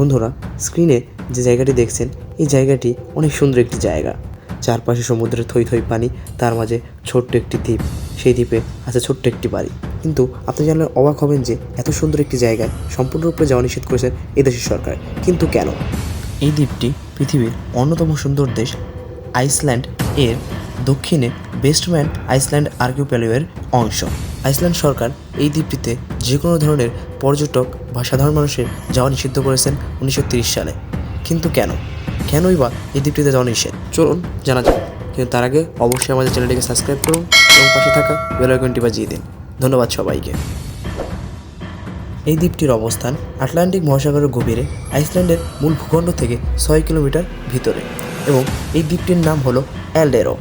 বন্ধুরা, স্ক্রিনে যে জায়গাটি দেখছেন এই জায়গাটি অনেক সুন্দর একটি জায়গা। চারপাশে সমুদ্রের থই থই পানি, তার মাঝে ছোট্ট একটি দ্বীপ। সেই দ্বীপে আছে ছোট্ট একটি বাড়ি। কিন্তু আপনি জানলে অবাক হবেন যে এত সুন্দর একটি জায়গায় সম্পূর্ণরূপে যাওয়া নিষেধ করেছেন এই দেশের সরকার। কিন্তু কেন? এই দ্বীপটি পৃথিবীর অন্যতম সুন্দর দেশ আইসল্যান্ড এর দক্ষিণে বেস্টম্যান আইসল্যান্ড আর্কিওপ্যালিওর অংশ। আইসল্যান্ড সরকার এই দ্বীপটিতে যে কোনো ধরনের পর্যটক বা সাধারণ মানুষের যাওয়া নিষিদ্ধ করেছেন 1930 সালে। কিন্তু কেনই বা এই দ্বীপটিতে যাওয়া নিষেধ? চলুন জানা যাক। কিন্তু তার আগে অবশ্যই আমাদের চ্যানেলটিকে সাবস্ক্রাইব করুন এবং পাশে থাকা বেল আইকনটি বাজিয়ে দিন। ধন্যবাদ সবাইকে। এই দ্বীপটির অবস্থান আটলান্টিক মহাসাগরের গভীরে আইসল্যান্ডের মূল ভূখণ্ড থেকে 6 কিলোমিটার ভিতরে এবং এই দ্বীপটির নাম হলো এলডেরো।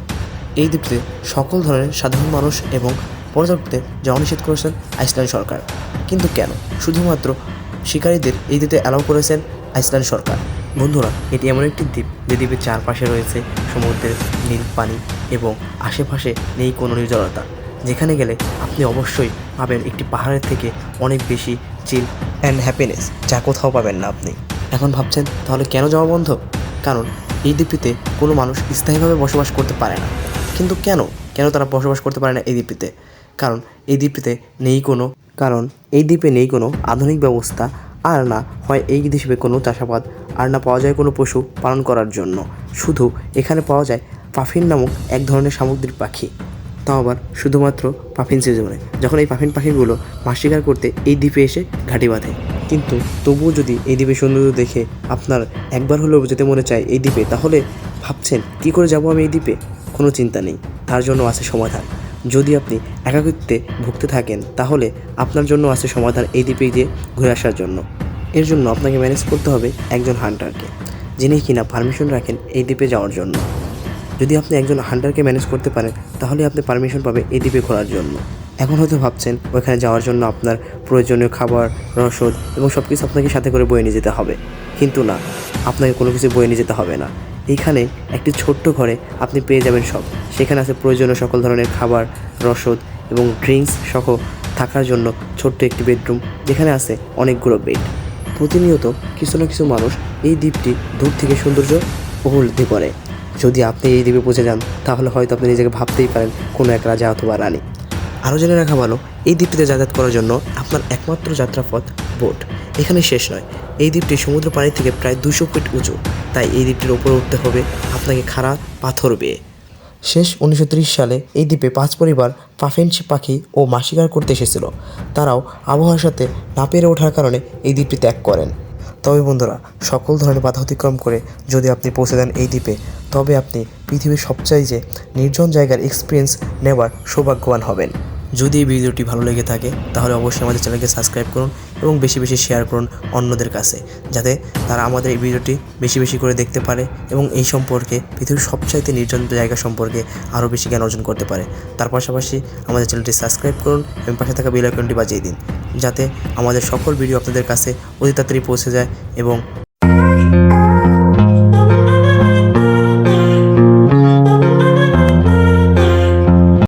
এই দ্বীপটিতে সকল ধরনের সাধারণ মানুষ এবং পর্যটকদের যাওয়া নিষেধ করেছেন আইসল্যান্ড সরকার। কিন্তু কেন? শুধুমাত্র শিকারীদের এই দ্বীপে অ্যালাউ করেছেন আইসল্যান্ড সরকার। বন্ধুরা, এটি এমন একটি দ্বীপ যে দ্বীপের চারপাশে রয়েছে সমুদ্রের নীল পানি এবং আশেপাশে নেই কোনো নির্জনতা, যেখানে গেলে আপনি অবশ্যই পাবেন একটি পাহাড়ের থেকে অনেক বেশি চিল অ্যান্ড হ্যাপিনেস, যা কোথাও পাবেন না আপনি। এখন ভাবছেন তাহলে কেন যাওয়া বন্ধ? কারণ এই দ্বীপটিতে কোনো মানুষ স্থায়ীভাবে বসবাস করতে পারে না। কিন্তু কেন তারা বসবাস করতে পারে না এই দ্বীপটিতে? কারণ এই দ্বীপটিতে এই দ্বীপে নেই কোনো আধুনিক ব্যবস্থা, আর না হয় এই দ্বীপে কোনো চাষাবাদ, আর না পাওয়া যায় কোনো পশু পালন করার জন্য। শুধু এখানে পাওয়া যায় পাফিন নামক এক ধরনের সামুদ্রিক পাখি, তাও আবার শুধুমাত্র পাফিন সিজনে, যখন এই পাফিন পাখিগুলো মাছ শিকার করতে এই দ্বীপে এসে ঘাঁটি বাঁধে। কিন্তু তবুও যদি এই দ্বীপের সৌন্দর্য দেখে আপনার একবার হলেও যেতে মনে চায় এই দ্বীপে, তাহলে ভাবছেন কী করে যাব আমি এই দ্বীপে? কোনো চিন্তা নেই, তার জন্য আছে সমাধান। যদি আপনি একাকিত্বে ভুগতে থাকেন, তাহলে আপনার জন্য আছে সমাধান এই দ্বীপে গিয়ে ঘুরে আসার জন্য। এর জন্য আপনাকে ম্যানেজ করতে হবে একজন হান্টারকে, যিনি কিনা পারমিশন রাখেন এই দ্বীপে যাওয়ার জন্য। যদি আপনি একজন হান্টারকে ম্যানেজ করতে পারেন, তাহলে আপনি পারমিশন পাবে এই দ্বীপে ঘোরার জন্য। এখন হয়তো ভাবছেন ওইখানে যাওয়ার জন্য আপনার প্রয়োজনীয় খাবার, রসদ এবং সব কিছু আপনাকে সাথে করে বয়ে নিয়ে যেতে হবে। কিন্তু না, আপনাকে কোনো কিছু বয়ে নিয়ে যেতে হবে না। এইখানে একটি ছোট্ট ঘরে আপনি পেয়ে যাবেন সব। সেখানে আছে প্রয়োজনীয় সকল ধরনের খাবার, রসদ এবং ড্রিঙ্কস সহ থাকার জন্য ছোট্ট একটি বেডরুম, যেখানে আছে অনেকগুলো বেড। প্রতিনিয়ত কিছু না কিছু মানুষ এই দ্বীপটি দূর থেকে সৌন্দর্য উপলব্ধি করে। যদি আপনি এই দ্বীপে পৌঁছে যান, তাহলে হয়তো আপনি নিজেকে ভাবতেই পারেন কোনো এক রাজা অথবা রানী। আরও জেনে রাখা ভালো, এই দ্বীপটিতে যাতায়াত করার জন্য আপনার একমাত্র যাত্রাপথ বোট। এখানে শেষ নয়, এই দ্বীপটি সমুদ্র পানি থেকে প্রায় 200 ফিট উঁচু, তাই এই দ্বীপটির ওপরে উঠতে হবে আপনাকে খাড়া পাথর বেয়ে। 1930 সালে এই দ্বীপে 5 পরিবার পাফিন পাখি ও মাছ শিকার করতে এসেছিল। তারাও আবহাওয়ার সাথে না পেরে ওঠার কারণে এই দ্বীপটি ত্যাগ করেন। তবে বন্ধুরা, সকল ধরনের বাধা অতিক্রম করে যদি আপনি পৌঁছে দেন এই দ্বীপে, তবে আপনি পৃথিবীর সবচাইতে নির্জন জায়গার এক্সপিরিয়েন্স নেওয়ার সৌভাগ্যবান হবেন। যদি এই ভিডিওটি ভালো লেগে থাকে, তাহলে অবশ্যই আমাদের চ্যানেলকে সাবস্ক্রাইব করুন এবং বেশি বেশি শেয়ার করুন অন্যদের কাছে, যাতে তারা আমাদের এই ভিডিওটি বেশি বেশি করে দেখতে পারে এবং এই সম্পর্কে, পৃথিবীর সবচাইতে নির্জন জায়গা সম্পর্কে আরও বেশি জ্ঞান অর্জন করতে পারে। তার পাশাপাশি আমাদের চ্যানেলটি সাবস্ক্রাইব করুন এবং পাশে থাকা বেল আইকনটি বাজিয়ে দিন, যাতে আমাদের সকল ভিডিও আপনাদের কাছে অতি তাড়াতাড়ি পৌঁছে যায় এবং